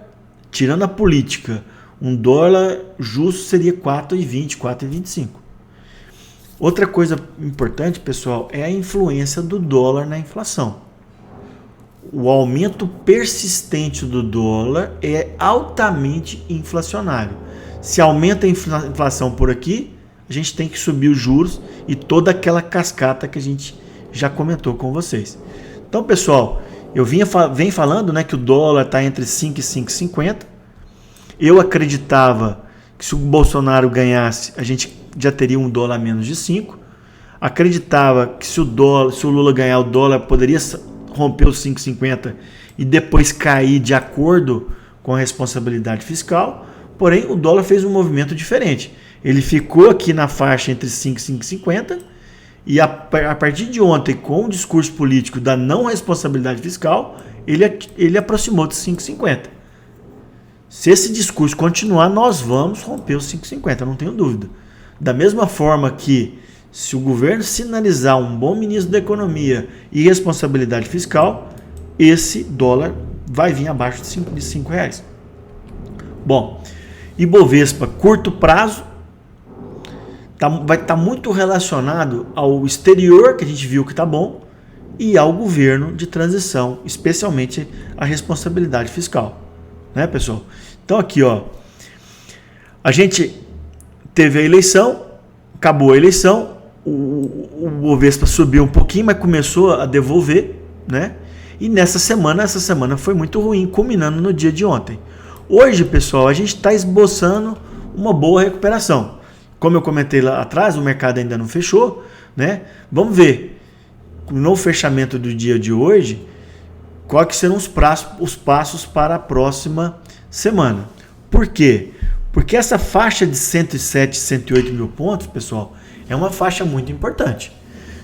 tirando a política, um dólar justo seria 4,20, 4,25. Outra coisa importante, pessoal, é a influência do dólar na inflação. O aumento persistente do dólar é altamente inflacionário. Se aumenta a inflação por aqui, a gente tem que subir os juros e toda aquela cascata que a gente já comentou com vocês. Então, pessoal, eu venho falando, né, que o dólar está entre 5 e 5,50. Eu acreditava que se o Bolsonaro ganhasse, a gente já teria um dólar a menos de 5. Acreditava que se o Lula ganhar, o dólar poderia romper os 5,50 e depois cair de acordo com a responsabilidade fiscal. Porém, o dólar fez um movimento diferente. Ele ficou aqui na faixa entre 5 e 5,50 e a partir de ontem, com o discurso político da não responsabilidade fiscal, ele aproximou de 5,50. Se esse discurso continuar, nós vamos romper os 5,50, não tenho dúvida. Da mesma forma que, se o governo sinalizar um bom ministro da Economia e responsabilidade fiscal, esse dólar vai vir abaixo de R$5. Bom, Ibovespa, curto prazo, vai estar muito relacionado ao exterior, que a gente viu que está bom, e ao governo de transição, especialmente a responsabilidade fiscal. Né, pessoal? Então aqui, ó, a gente teve a eleição, acabou a eleição, o Ibovespa subiu um pouquinho, mas começou a devolver, né? E essa semana foi muito ruim, culminando no dia de ontem. Hoje, pessoal, a gente está esboçando uma boa recuperação. Como eu comentei lá atrás, o mercado ainda não fechou, né? Vamos ver, no fechamento do dia de hoje, quais serão os passos para a próxima semana. Por quê? Porque essa faixa de 107, 108 mil pontos, pessoal, é uma faixa muito importante.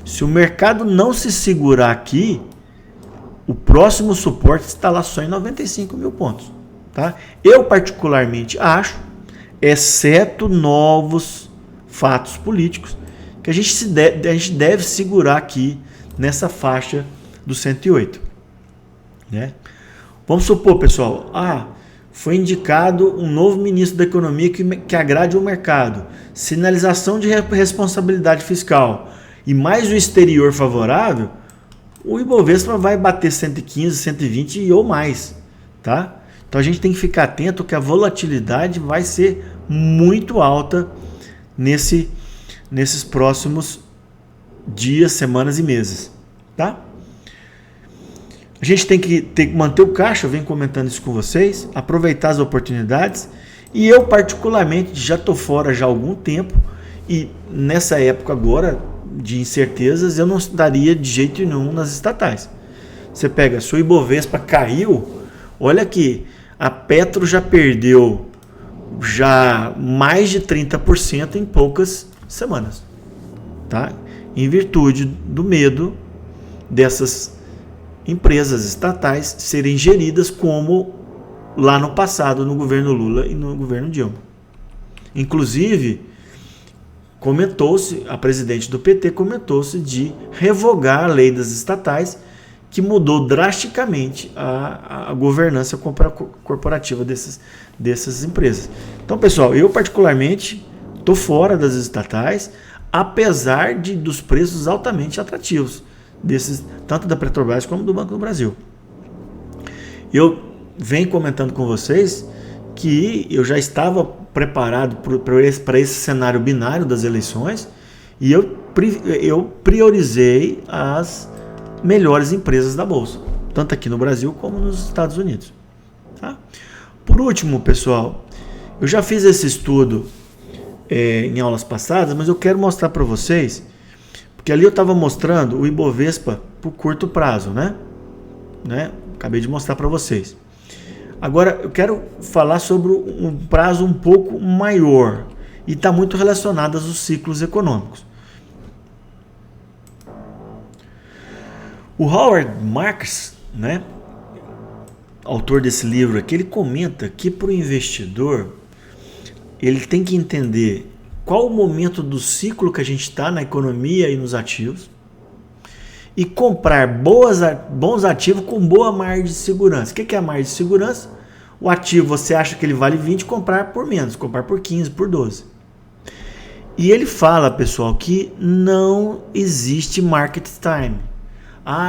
Se o mercado não se segurar aqui, o próximo suporte está lá só em 95 mil pontos. Tá? Eu particularmente acho, exceto novos fatos políticos, que a gente deve segurar aqui nessa faixa do 108. Né? Vamos supor, pessoal, foi indicado um novo ministro da Economia que agrade o mercado, sinalização de responsabilidade fiscal e mais o exterior favorável, o Ibovespa vai bater 115, 120 ou mais, tá? Então a gente tem que ficar atento que a volatilidade vai ser muito alta nesses próximos dias, semanas e meses, tá? A gente tem que manter o caixa, eu venho comentando isso com vocês, aproveitar as oportunidades, e eu particularmente já estou fora já há algum tempo, e nessa época agora de incertezas eu não estaria de jeito nenhum nas estatais. Você pega, se o Ibovespa caiu, olha aqui, a Petro já perdeu mais de 30% em poucas semanas, tá? Em virtude do medo dessas empresas estatais serem geridas como lá no passado no governo Lula e no governo Dilma. Inclusive, a presidente do PT comentou-se de revogar a lei das estatais, que mudou drasticamente a governança corporativa dessas empresas. Então, pessoal, eu particularmente estou fora das estatais, apesar dos preços altamente atrativos, tanto da Petrobras como do Banco do Brasil. Eu venho comentando com vocês que eu já estava preparado para esse cenário binário das eleições e eu priorizei as melhores empresas da Bolsa, tanto aqui no Brasil como nos Estados Unidos. Tá? Por último, pessoal, eu já fiz esse estudo em aulas passadas, mas eu quero mostrar para vocês, porque ali eu estava mostrando o Ibovespa por curto prazo, né? Acabei de mostrar para vocês. Agora eu quero falar sobre um prazo um pouco maior e está muito relacionado aos ciclos econômicos. O Howard Marks, autor desse livro aqui, ele comenta que para o investidor ele tem que entender qual o momento do ciclo que a gente está na economia e nos ativos e comprar bons ativos com boa margem de segurança. O que é a margem de segurança? O ativo você acha que ele vale 20, comprar por menos, comprar por 15, por 12. E ele fala, pessoal, que não existe market time.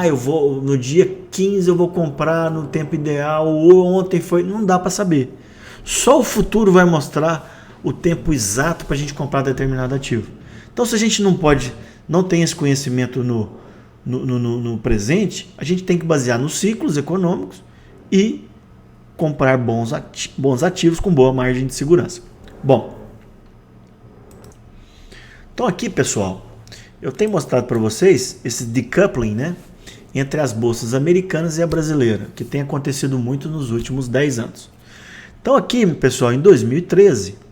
Eu vou no dia 15 eu vou comprar no tempo ideal, ou ontem foi, não dá para saber. Só o futuro vai mostrar o tempo exato para a gente comprar determinado ativo. Então, se a gente não tem esse conhecimento no presente, a gente tem que basear nos ciclos econômicos e comprar bons ativos com boa margem de segurança. Bom, então aqui, pessoal, eu tenho mostrado para vocês esse decoupling, entre as bolsas americanas e a brasileira, que tem acontecido muito nos últimos 10 anos. Então aqui, pessoal, em 2013,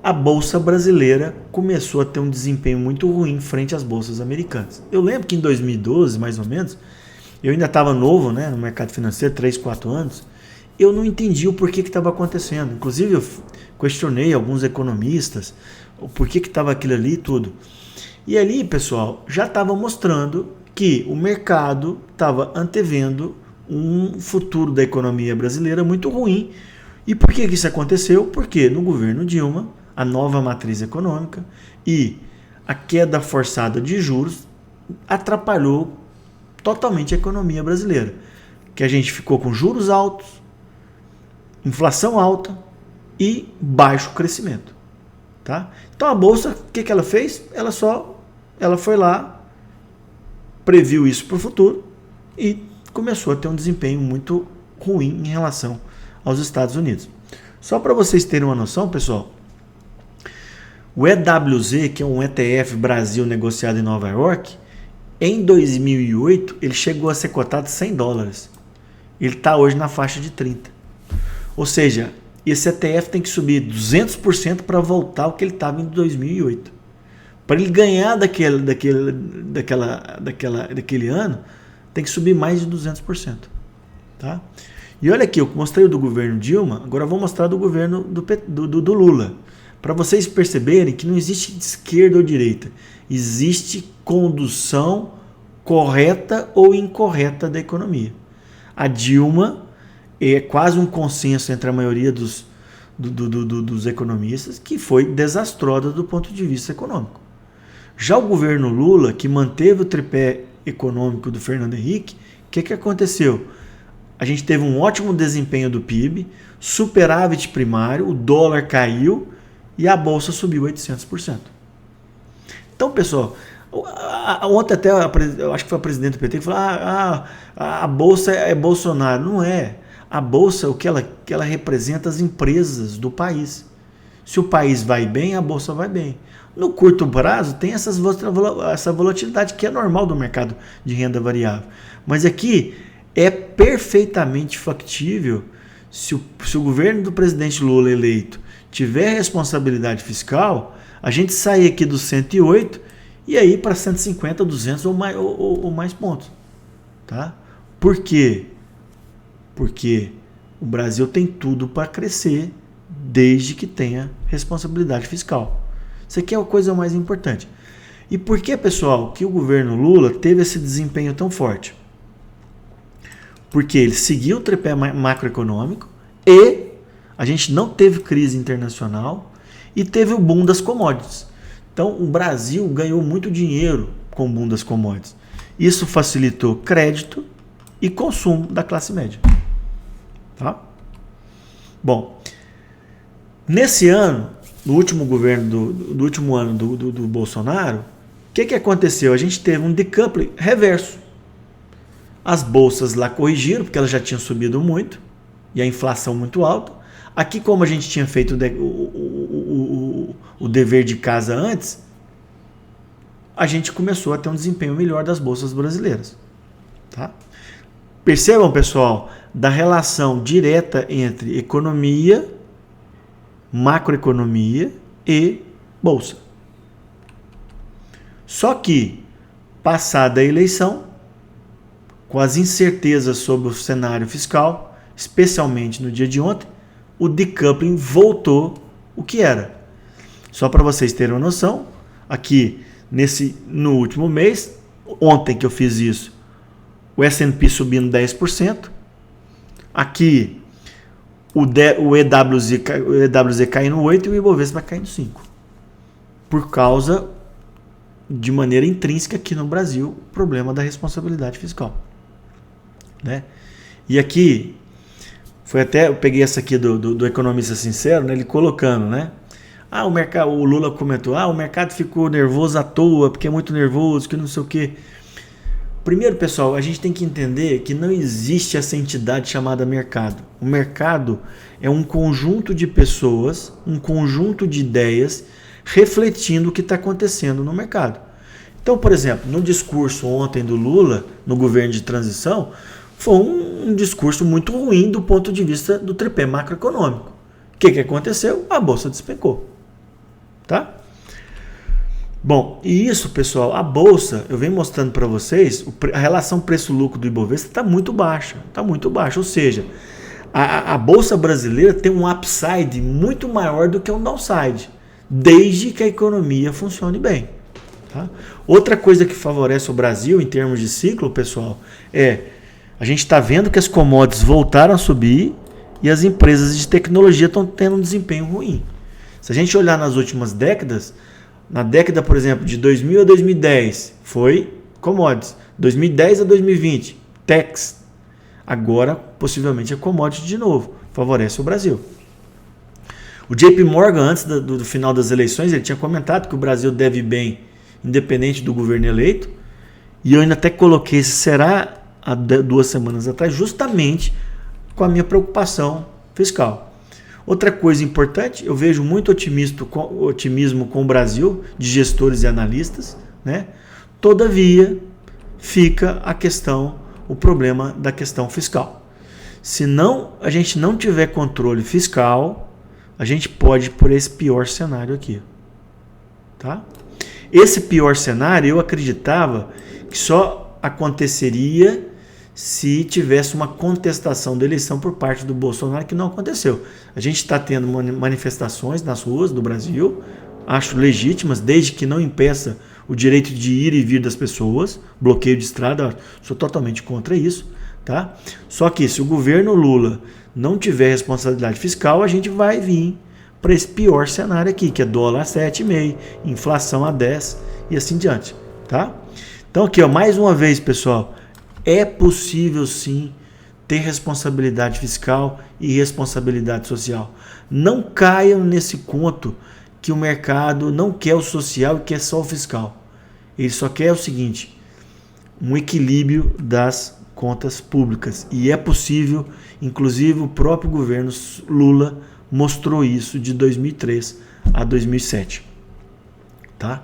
a bolsa brasileira começou a ter um desempenho muito ruim frente às bolsas americanas. Eu lembro que em 2012, mais ou menos, eu ainda estava novo no mercado financeiro, 3, 4 anos, eu não entendi o porquê que estava acontecendo. Inclusive, eu questionei alguns economistas o porquê que estava aquilo ali e tudo. E ali, pessoal, já estava mostrando que o mercado estava antevendo um futuro da economia brasileira muito ruim. E por que isso aconteceu? Porque no governo Dilma, a nova matriz econômica e a queda forçada de juros atrapalhou totalmente a economia brasileira. Que a gente ficou com juros altos, inflação alta e baixo crescimento. Tá? Então a bolsa, o que ela fez? Ela foi lá, previu isso para o futuro e começou a ter um desempenho muito ruim em relação aos Estados Unidos. Só para vocês terem uma noção, pessoal, o EWZ, que é um ETF Brasil negociado em Nova York, em 2008 ele chegou a ser cotado $100. Ele está hoje na faixa de 30. Ou seja, esse ETF tem que subir 200% para voltar ao que ele estava em 2008. Para ele ganhar daquele ano, tem que subir mais de 200%. Tá? E olha aqui, eu mostrei o do governo Dilma, agora eu vou mostrar do governo do Lula. Para vocês perceberem que não existe esquerda ou direita. Existe condução correta ou incorreta da economia. A Dilma é quase um consenso entre a maioria dos economistas que foi desastrosa do ponto de vista econômico. Já o governo Lula, que manteve o tripé econômico do Fernando Henrique, o que aconteceu? A gente teve um ótimo desempenho do PIB, superávit primário, o dólar caiu e a bolsa subiu 800%. Então, pessoal, ontem até, eu acho que foi a presidente do PT que falou, a bolsa é Bolsonaro. Não é. A bolsa, o que ela representa as empresas do país. Se o país vai bem, a bolsa vai bem. No curto prazo, tem essa volatilidade que é normal do mercado de renda variável. Mas aqui é perfeitamente factível, se o governo do presidente Lula eleito tiver responsabilidade fiscal, a gente sair aqui dos 108 e aí para 150, 200 ou mais pontos. Tá? Por quê? Porque o Brasil tem tudo para crescer desde que tenha responsabilidade fiscal. Isso aqui é a coisa mais importante. E por que, pessoal, que o governo Lula teve esse desempenho tão forte? Porque ele seguiu o tripé macroeconômico e a gente não teve crise internacional e teve o boom das commodities. Então o Brasil ganhou muito dinheiro com o boom das commodities. Isso facilitou crédito e consumo da classe média. Tá? Bom, nesse ano, no último governo do último ano do Bolsonaro, o que aconteceu? A gente teve um decoupling reverso. As bolsas lá corrigiram, porque elas já tinham subido muito, e a inflação muito alta. Aqui, como a gente tinha feito o dever de casa antes, a gente começou a ter um desempenho melhor das bolsas brasileiras. Tá? Percebam, pessoal, da relação direta entre economia, macroeconomia e bolsa. Só que, passada a eleição, com as incertezas sobre o cenário fiscal, especialmente no dia de ontem, o decoupling voltou o que era. Só para vocês terem uma noção, aqui no último mês, ontem que eu fiz isso, o S&P subindo 10%, aqui o EWZ caindo 8% e o Ibovespa caindo 5%. Por causa, de maneira intrínseca aqui no Brasil, o problema da responsabilidade fiscal. Né? E aqui, eu peguei essa aqui do Economista Sincero, né, ele colocando, né? O Lula comentou, o mercado ficou nervoso à toa, porque é muito nervoso, que não sei o quê. Primeiro, pessoal, a gente tem que entender que não existe essa entidade chamada mercado. O mercado é um conjunto de pessoas, um conjunto de ideias, refletindo o que está acontecendo no mercado. Então, por exemplo, no discurso ontem do Lula, no governo de transição, foi um discurso muito ruim do ponto de vista do tripé macroeconômico. O que aconteceu? A bolsa despencou. Tá? Bom, e isso, pessoal, a bolsa, eu venho mostrando para vocês, a relação preço-lucro do Ibovespa está muito baixa. Está muito baixa, ou seja, a bolsa brasileira tem um upside muito maior do que um downside, desde que a economia funcione bem. Tá? Outra coisa que favorece o Brasil em termos de ciclo, pessoal, a gente está vendo que as commodities voltaram a subir e as empresas de tecnologia estão tendo um desempenho ruim. Se a gente olhar nas últimas décadas, na década, por exemplo, de 2000 a 2010, foi commodities. 2010 a 2020, techs. Agora, possivelmente, é commodity de novo. Favorece o Brasil. O JP Morgan, antes do final das eleições, ele tinha comentado que o Brasil deve bem, independente do governo eleito. E eu ainda até coloquei esse será há 2 semanas atrás, justamente com a minha preocupação fiscal. Outra coisa importante, eu vejo muito otimismo com o Brasil, de gestores e analistas, né? Todavia, fica o problema da questão fiscal. Se a gente não tiver controle fiscal, a gente pode ir por esse pior cenário aqui. Tá? Esse pior cenário, eu acreditava que só aconteceria se tivesse uma contestação da eleição por parte do Bolsonaro, que não aconteceu. A gente está tendo manifestações nas ruas do Brasil, acho legítimas, desde que não impeça o direito de ir e vir das pessoas, bloqueio de estrada, sou totalmente contra isso. Tá? Só que se o governo Lula não tiver responsabilidade fiscal, a gente vai vir para esse pior cenário aqui, que é dólar a 7,5, inflação a 10 e assim diante. Tá? Então aqui, mais uma vez, pessoal, é possível sim ter responsabilidade fiscal e responsabilidade social. Não caiam nesse conto que o mercado não quer o social e quer só o fiscal. Ele só quer o seguinte, um equilíbrio das contas públicas. E é possível, inclusive o próprio governo Lula mostrou isso de 2003 a 2007. Tá?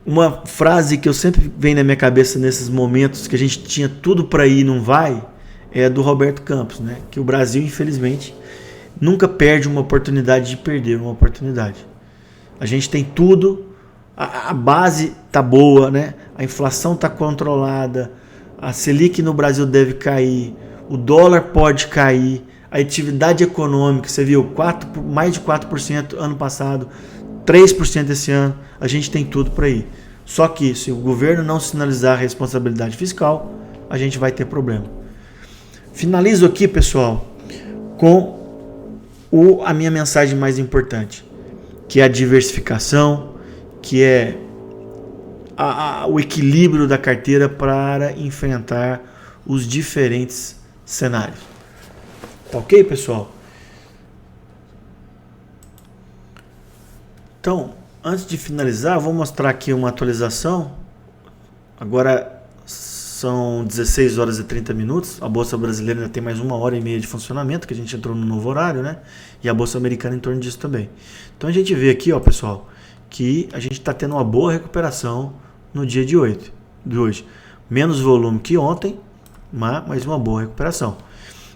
Uma frase que eu sempre vem na minha cabeça nesses momentos que a gente tinha tudo para ir e não vai, é do Roberto Campos, né? Que o Brasil, infelizmente, nunca perde uma oportunidade de perder uma oportunidade. A gente tem tudo, a base tá boa, né? A inflação tá controlada, a Selic no Brasil deve cair, o dólar pode cair, a atividade econômica, você viu, mais de 4% ano passado, 3% esse ano, a gente tem tudo para ir. Só que se o governo não sinalizar a responsabilidade fiscal, a gente vai ter problema. Finalizo aqui, pessoal, com a minha mensagem mais importante. que é a diversificação, que é o equilíbrio da carteira para enfrentar os diferentes cenários. Tá ok, pessoal? Então, antes de finalizar, vou mostrar aqui uma atualização. Agora são 16 horas e 30 minutos. A Bolsa Brasileira ainda tem mais 1h30 de funcionamento, que a gente entrou no novo horário, né? E a Bolsa Americana em torno disso também. Então a gente vê aqui, ó, pessoal, que a gente está tendo uma boa recuperação no dia de hoje. Menos volume que ontem, mas uma boa recuperação.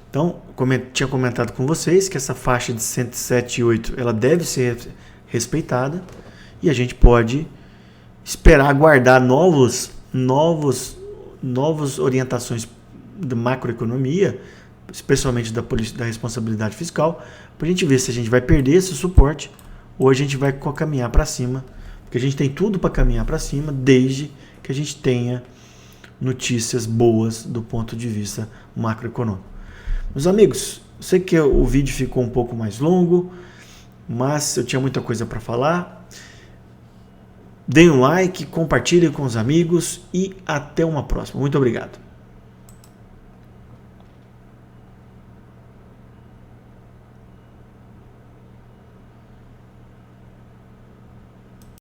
Então, como eu tinha comentado com vocês, que essa faixa de 107,8 ela deve ser respeitada e a gente pode esperar aguardar novas orientações da macroeconomia, especialmente da responsabilidade fiscal, para a gente ver se a gente vai perder esse suporte ou a gente vai caminhar para cima, porque a gente tem tudo para caminhar para cima desde que a gente tenha notícias boas do ponto de vista macroeconômico. Meus amigos, eu sei que o vídeo ficou um pouco mais longo, mas eu tinha muita coisa para falar. Deem um like, compartilhem com os amigos e até uma próxima. Muito obrigado.